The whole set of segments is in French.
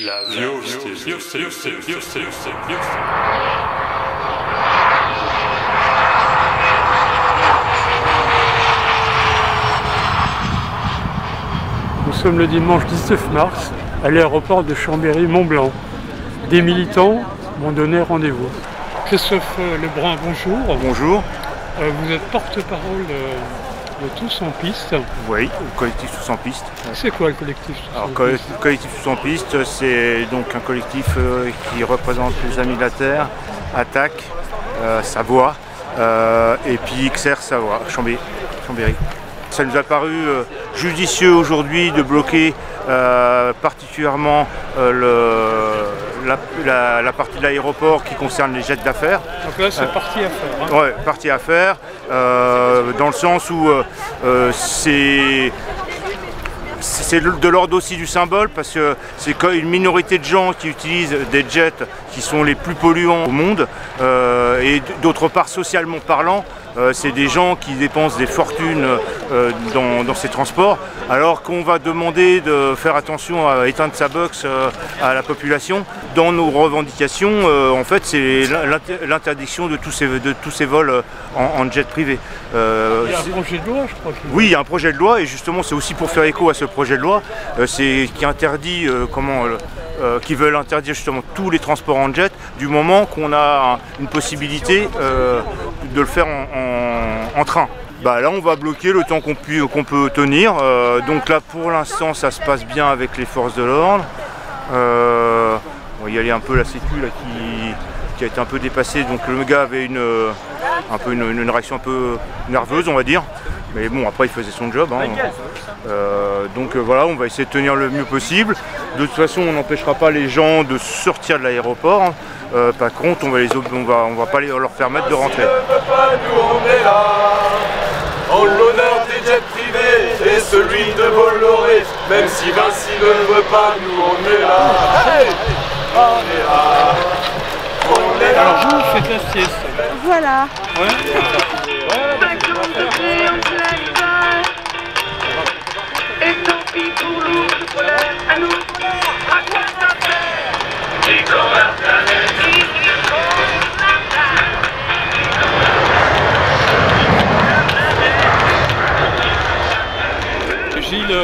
Nous sommes le dimanche 19 mars à l'aéroport de Chambéry-Mont-Blanc. Des militants m'ont donné rendez-vous. Christophe Lebrun, bonjour. Bonjour. Vous êtes porte-parole de Tous en Piste. Oui, le collectif Tous en Piste. C'est quoi le collectif Tous en Piste? Le collectif Tous en Piste, c'est donc un collectif qui représente les Amis de la Terre, Attac, Savoie, et puis XR Savoie, Chambéry. Ça nous a paru judicieux aujourd'hui de bloquer particulièrement la partie de l'aéroport qui concerne les jets d'affaires. Donc là c'est partie à faire. Hein. Oui, partie à faire, dans le sens où c'est de l'ordre aussi du symbole, parce que c'est une minorité de gens qui utilisent des jets qui sont les plus polluants au monde, et d'autre part socialement parlant, c'est des gens qui dépensent des fortunes dans ces transports, alors qu'on va demander de faire attention à éteindre sa box à la population. Dans nos revendications, en fait, c'est l'interdiction de tous ces vols en jet privé. Il y a un projet de loi, je crois. Oui, il y a un projet de loi, et justement, c'est aussi pour faire écho à ce projet de loi, qui interdit qui veulent interdire justement tous les transports en jet du moment qu'on a une possibilité de le faire en train. Bah là on va bloquer le temps qu'on peut tenir. Donc là pour l'instant ça se passe bien avec les forces de l'ordre. On va y aller un peu la sécu là, qui a été un peu dépassée. Donc le gars avait une réaction un peu nerveuse on va dire. Mais bon, après il faisait son job. Hein. Donc voilà, on va essayer de tenir le mieux possible. De toute façon, on n'empêchera pas les gens de sortir de l'aéroport. Hein. Par contre, on va pas leur permettre de rentrer. Nous, on est là, en l'honneur des jets privés et celui de Bolloré. Même si Vinci ne veut pas, nous on est là. Hey, on est là. On est là. Alors vous faites la sieste. Voilà. Ouais. Et tant pis pour nous, à nous, à quoi ça fait? Gilles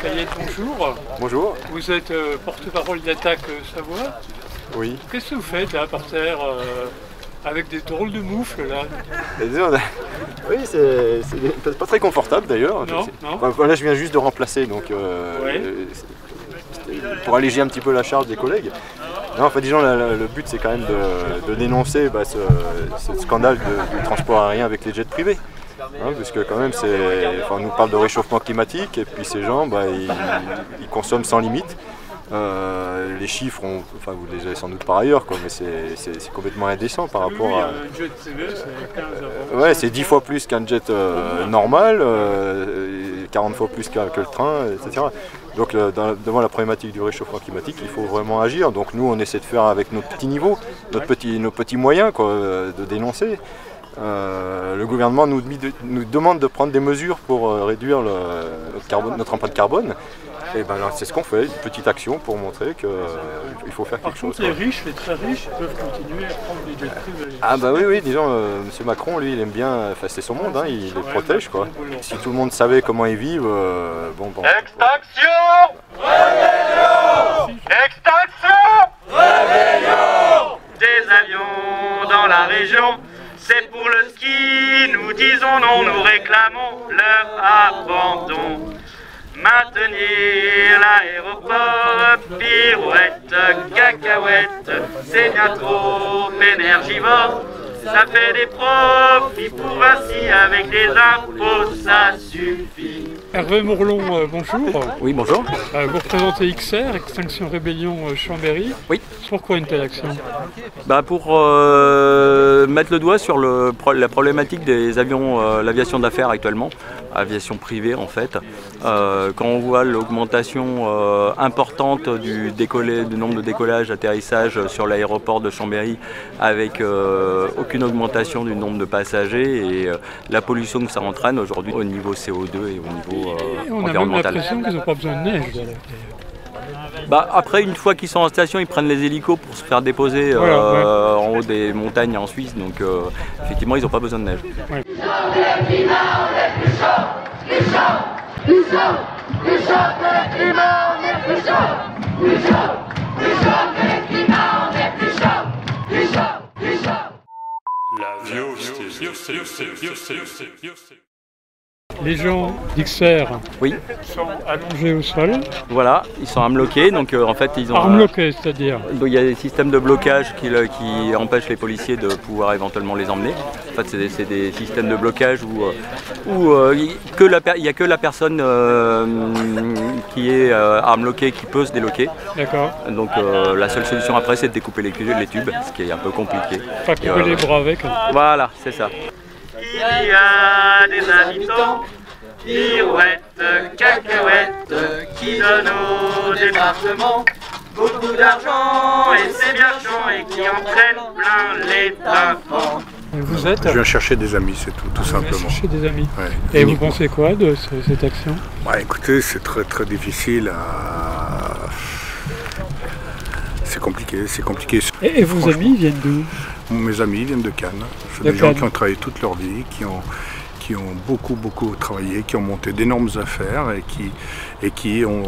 Caillette, bonjour. Bonjour. Vous êtes porte-parole d'Attac Savoie. Oui. Qu'est-ce que vous faites là par terre avec des drôles de moufles là? Oui, c'est pas très confortable d'ailleurs. Non. Enfin, là je viens juste de remplacer donc pour alléger un petit peu la charge des collègues. Non, en fait, disons, le but c'est quand même de dénoncer ce scandale du transport aérien avec les jets privés. Hein, parce que quand même on nous parle de réchauffement climatique et puis ces gens ils consomment sans limite. Les chiffres, vous les avez sans doute par ailleurs, quoi, mais c'est complètement indécent par rapport à... Un jet privé, c'est 15 euros. Ouais, c'est 10 fois plus qu'un jet normal, 40 fois plus que le train, etc. Donc devant la problématique du réchauffement climatique, il faut vraiment agir. Donc nous, on essaie de faire avec notre petit niveau, nos petits moyens, quoi, de dénoncer. Le gouvernement nous demande de prendre des mesures pour réduire notre empreinte carbone. Et ben c'est ce qu'on fait, une petite action pour montrer qu'il faut faire quelque chose. Les riches, les très riches, peuvent continuer à prendre des jets privés. Ah bah oui, disons, M. Macron, lui, il aime bien, c'est son monde, hein, il les protège, quoi. Si tout le monde savait comment ils vivent, Extinction! Rébellion! Extinction! Rébellion! Des avions dans la région, c'est pour le ski, nous disons non, nous réclamons leur abandon. Maintenir l'aéroport, pirouette, cacahuète, c'est bien trop énergivore. Ça fait des profits pour ainsi, avec des impôts, ça suffit. Hervé Mourlon, bonjour. Oui, bonjour. Vous représentez XR, Extinction Rébellion Chambéry. Oui. Pourquoi une telle action? Pour mettre le doigt sur la problématique des avions, l'aviation d'affaires actuellement, aviation privée en fait. Quand on voit l'augmentation importante du nombre de décollages, atterrissages sur l'aéroport de Chambéry avec aucune augmentation du nombre de passagers et la pollution que ça entraîne aujourd'hui au niveau CO2 et au niveau on environnemental. a même l'impression qu'ils n'ont pas besoin de neige. Bah, après, une fois qu'ils sont en station, ils prennent les hélicos pour se faire déposer Voilà, en haut des montagnes en Suisse. Donc effectivement, ils n'ont pas besoin de neige. Ouais. Les gens d'XR Oui, sont allongés au sol, voilà, ils sont armloqués, donc en fait ils ont armloqués, c'est-à-dire. il y a des systèmes de blocage qui empêchent les policiers de pouvoir éventuellement les emmener. En fait, c'est des systèmes de blocage où il n'y a que la personne qui est armloquée qui peut se déloquer. D'accord. Donc la seule solution après, c'est de découper les tubes, ce qui est un peu compliqué. Pas couper les bras avec. Voilà, c'est ça. Il y a des habitants, pirouettes, cacahuètes, qui donnent au département beaucoup d'argent et c'est bien chiant et qui en prennent plein les tympans. Et vous êtes Je viens chercher des amis, c'est tout simplement. chez des amis. Ouais, Et vous uniquement. pensez quoi de cette action? Bah, écoutez, c'est très difficile à... C'est compliqué. Et vos amis viennent d'où? Mes amis viennent de Cannes. C'est De des gens Cannes. qui ont travaillé toute leur vie, qui ont beaucoup travaillé, qui ont monté d'énormes affaires et qui ont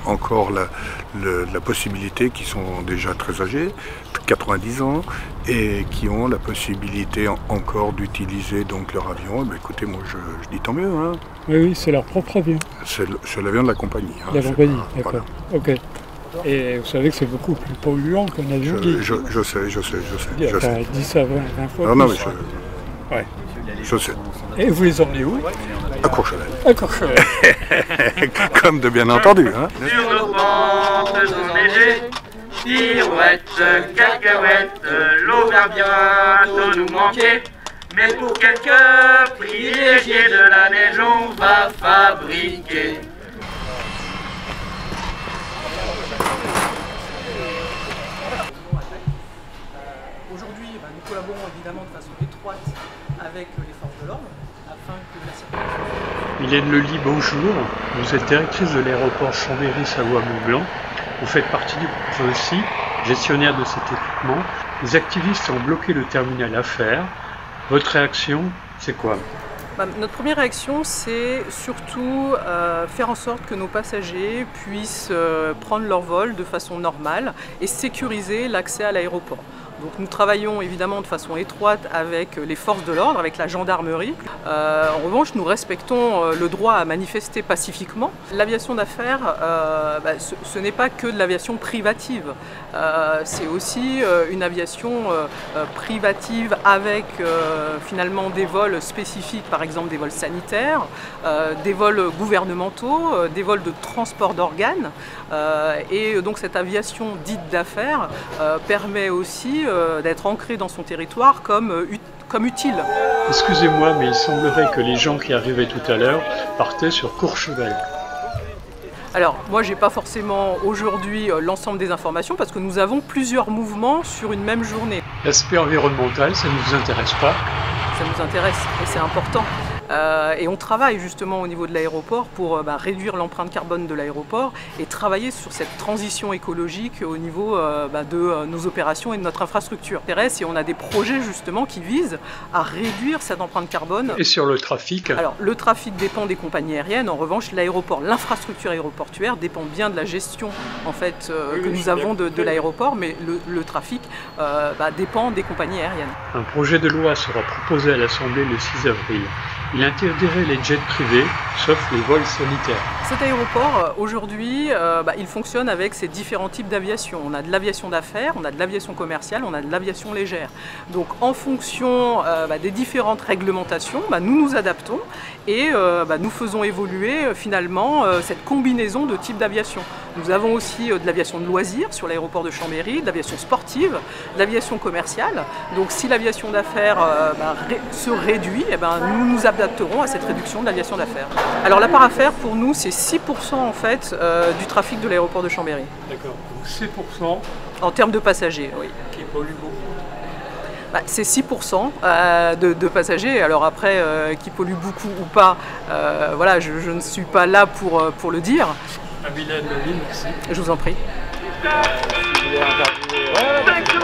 encore la possibilité, qui sont déjà très âgés, 90 ans, et qui ont la possibilité encore d'utiliser donc leur avion. Eh bien, écoutez, moi je dis tant mieux, hein. Oui, c'est leur propre avion. C'est l'avion de la compagnie. Hein. La C'est compagnie, pas- d'accord. voilà. Ok. Et vous savez que c'est beaucoup plus polluant qu'un avion qui... Je sais. Enfin, 10 à 20 fois Non, plus. mais Ouais. je sais. Et vous les emmenez où? À Courchevel. À Courchevel. Comme de bien entendu. Hein. Sur nos pentes enneigées, pirouettes, cacahuètes, l'eau va bientôt nous manquer. Mais pour quelques privilégiés de la neige, on va fabriquer. Aujourd'hui, nous collaborons évidemment de façon étroite avec les forces de l'ordre afin que la circulation... Mylène Lely, bonjour. Vous êtes directrice de l'aéroport Chambéry-Savoie-Mont-Blanc. Vous faites partie du groupe aussi, gestionnaire de cet équipement. Les activistes ont bloqué le terminal Affaires. Votre réaction, c'est quoi? Notre première réaction, c'est surtout faire en sorte que nos passagers puissent prendre leur vol de façon normale et sécuriser l'accès à l'aéroport. Donc nous travaillons évidemment de façon étroite avec les forces de l'ordre, avec la gendarmerie. En revanche, nous respectons le droit à manifester pacifiquement. L'aviation d'affaires, ce n'est pas que de l'aviation privative. C'est aussi une aviation privative avec finalement des vols spécifiques, par exemple des vols sanitaires, des vols gouvernementaux, des vols de transport d'organes. Et donc cette aviation dite d'affaires permet aussi d'être ancrée dans son territoire comme utile. Excusez-moi, mais il semblerait que les gens qui arrivaient tout à l'heure partaient sur Courchevel. Alors, moi, je n'ai pas forcément aujourd'hui l'ensemble des informations parce que nous avons plusieurs mouvements sur une même journée. L'aspect environnemental, ça ne vous intéresse pas? Ça nous intéresse et c'est important. Et on travaille justement au niveau de l'aéroport pour réduire l'empreinte carbone de l'aéroport et travailler sur cette transition écologique au niveau de nos opérations et de notre infrastructure. Et on a des projets justement qui visent à réduire cette empreinte carbone. Et sur le trafic? Alors le trafic dépend des compagnies aériennes, en revanche l'aéroport, l'infrastructure aéroportuaire dépend bien de la gestion en fait, que nous avons de l'aéroport, mais le trafic dépend des compagnies aériennes. Un projet de loi sera proposé à l'Assemblée le 6 avril. Il interdirait les jets privés, sauf les vols sanitaires. Cet aéroport, aujourd'hui, il fonctionne avec ces différents types d'aviation. On a de l'aviation d'affaires, on a de l'aviation commerciale, on a de l'aviation légère. Donc en fonction des différentes réglementations, nous nous adaptons et nous faisons évoluer finalement cette combinaison de types d'aviation. Nous avons aussi de l'aviation de loisirs sur l'aéroport de Chambéry, de l'aviation sportive, de l'aviation commerciale. Donc si l'aviation d'affaires se réduit, nous nous adapterons à cette réduction de l'aviation d'affaires. Alors la part à faire pour nous, c'est 6% en fait du trafic de l'aéroport de Chambéry. D'accord, donc 6% en termes de passagers, oui. qui polluent beaucoup. C'est 6% de passagers, alors après, qui polluent beaucoup ou pas, voilà, je ne suis pas là pour le dire. Abilène, merci. Je vous en prie. Si vous voulez interviewer,